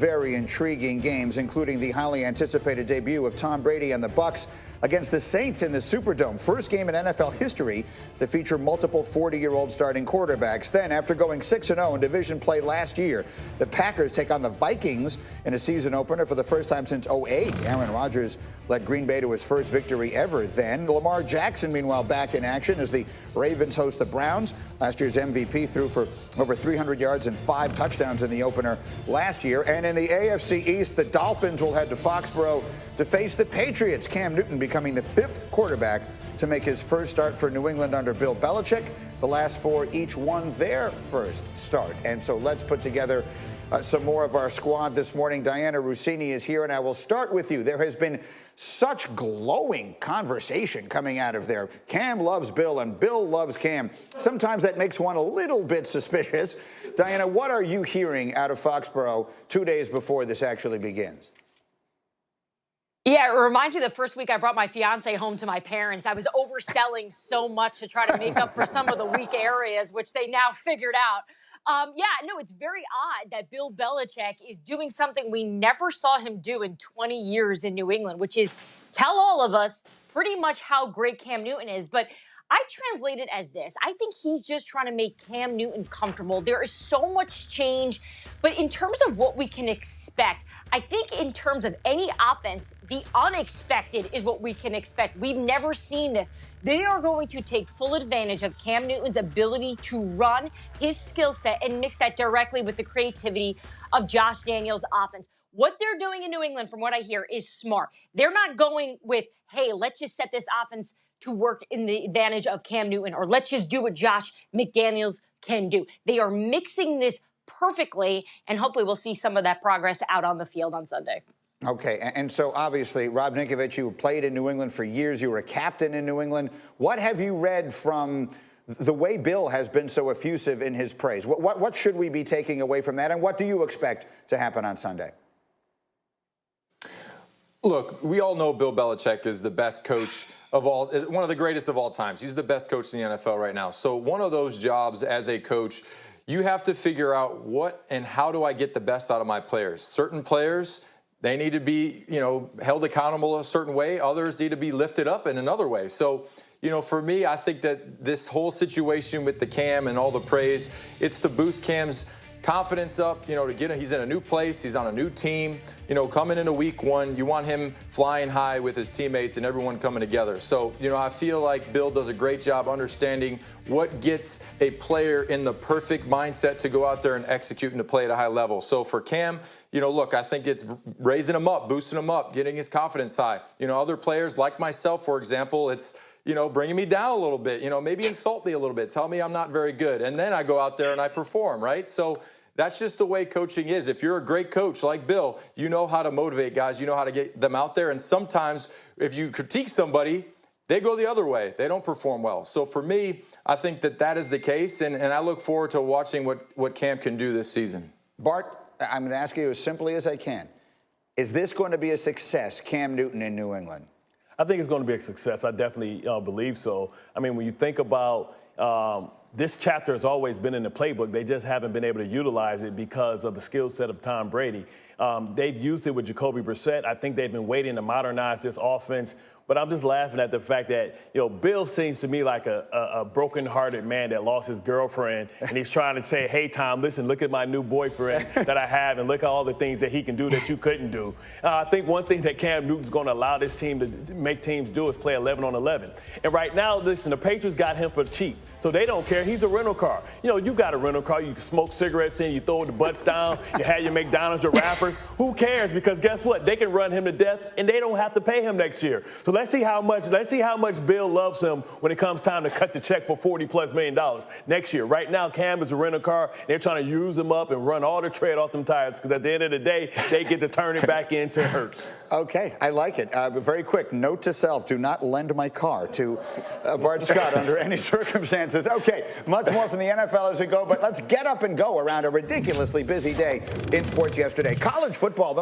very intriguing games, including the highly anticipated debut of Tom Brady and the Bucs against the Saints in the Superdome. First game in NFL history to feature multiple 40-year-old starting quarterbacks. Then, after going 6-0 in division play last year, the Packers take on the Vikings in a season opener for the first time since '08. Aaron Rodgers led Green Bay to his first victory ever then. Lamar Jackson, meanwhile, back in action as the Ravens host the Browns. Last year's MVP threw for over 300 yards and 5 touchdowns in the opener last year. And in the AFC East, the Dolphins will head to Foxborough to face the Patriots. Cam Newton becoming the 5th quarterback to make his first start for New England under Bill Belichick. The last 4 each won their first start. And so let's put together some more of our squad this morning. Diana Rossini is here, and I will start with you. There has been such glowing conversation coming out of there. Cam loves Bill and Bill loves Cam. Sometimes that makes one a little bit suspicious. Diana, what are you hearing out of Foxborough 2 days before this actually begins? Yeah, it reminds me the first week I brought my fiance home to my parents. I was overselling so much to try to make up for some of the weak areas, which they now figured out. It's very odd that Bill Belichick is doing something we never saw him do in 20 years in New England, which is tell all of us pretty much how great Cam Newton is. But I translate it as this. I think he's just trying to make Cam Newton comfortable. There is so much change. But in terms of what we can expect, I think in terms of any offense, the unexpected is what we can expect. We've never seen this. They are going to take full advantage of Cam Newton's ability to run his skill set and mix that directly with the creativity of Josh Daniels' offense. What they're doing in New England, from what I hear, is smart. They're not going with, hey, let's just set this offense to work in the advantage of Cam Newton, or let's just do what Josh McDaniels can do. They are mixing this perfectly, and hopefully we'll see some of that progress out on the field on Sunday. Okay, and so obviously, Rob Ninkovich, you played in New England for years. You were a captain in New England. What have you read from the way Bill has been so effusive in his praise? What should we be taking away from that, and what do you expect to happen on Sunday? Look, we all know Bill Belichick is the best coach of all, one of the greatest of all times. He's the best coach in the NFL right now. So one of those jobs as a coach, you have to figure out what and how do I get the best out of my players. Certain players, they need to be, held accountable a certain way. Others need to be lifted up in another way. So, for me, I think that this whole situation with the Cam and all the praise, it's to boost Cam's confidence up, to get him. He's in a new place. He's on a new team. Coming into week 1, you want him flying high with his teammates and everyone coming together. So, I feel like Bill does a great job understanding what gets a player in the perfect mindset to go out there and execute and to play at a high level. So for Cam, look, I think it's raising him up, boosting him up, getting his confidence high. Other players like myself, for example, it's, bringing me down a little bit, maybe insult me a little bit, tell me I'm not very good. And then I go out there and I perform, right? So that's just the way coaching is. If you're a great coach like Bill, you know how to motivate guys, you know how to get them out there. And sometimes if you critique somebody, they go the other way. They don't perform well. So for me, I think that is the case. And I look forward to watching what Cam can do this season. Bart, I'm going to ask you as simply as I can. Is this going to be a success, Cam Newton in New England? I think it's going to be a success. I definitely believe so. I mean, when you think about this chapter has always been in the playbook. They just haven't been able to utilize it because of the skill set of Tom Brady. They've used it with Jacoby Brissett. I think they've been waiting to modernize this offense. But I'm just laughing at the fact that, Bill seems to me like a broken-hearted man that lost his girlfriend, and he's trying to say, hey, Tom, listen, look at my new boyfriend that I have, and look at all the things that he can do that you couldn't do. I think one thing that Cam Newton's going to allow this team to make teams do is play 11 on 11. And right now, listen, the Patriots got him for cheap, so they don't care. He's a rental car. You got a rental car. You can smoke cigarettes in, you throw the butts down, you have your McDonald's, your rappers. Who cares? Because guess what? They can run him to death, and they don't have to pay him next year. So let's see how much Bill loves him when it comes time to cut the check for $40+ million next year. Right now, Cam is a rental car. They're trying to use him up and run all the tread off them tires because at the end of the day, they get to turn it back into Hurts. Okay, I like it. Very quick, note to self, do not lend my car to Bart Scott under any circumstances. Okay, much more from the NFL as we go, but let's get up and go around a ridiculously busy day in sports yesterday. College football, the